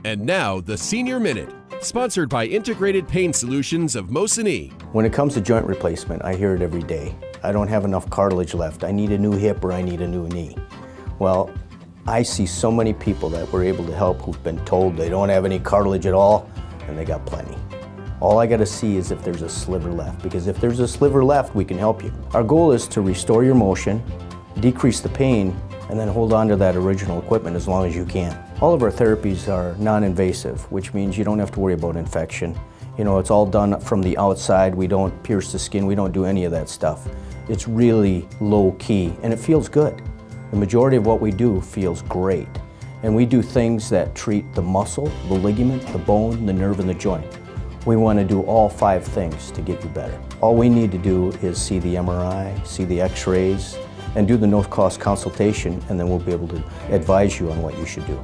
And now, the Senior Minute, sponsored by Integrated Pain Solutions of Mosinee. When it comes to joint replacement, I hear it every day. I don't have enough cartilage left. I need a new hip or I need a new knee. Well, I see so many people that we're able to help who've been told they don't have any cartilage at all, and they got plenty. All I gotta see is if there's a sliver left, because if there's a sliver left, we can help you. Our goal is to restore your motion, decrease the pain, and then hold on to that original equipment as long as you can. All of our therapies are non-invasive, which means you don't have to worry about infection. You know, it's all done from the outside. We don't pierce the skin. We don't do any of that stuff. It's really low key, and it feels good. The majority of what we do feels great. And we do things that treat the muscle, the ligament, the bone, the nerve, and the joint. We want to do all 5 things to get you better. All we need to do is see the MRI, see the x-rays, and do the no-cost consultation, and then we'll be able to advise you on what you should do.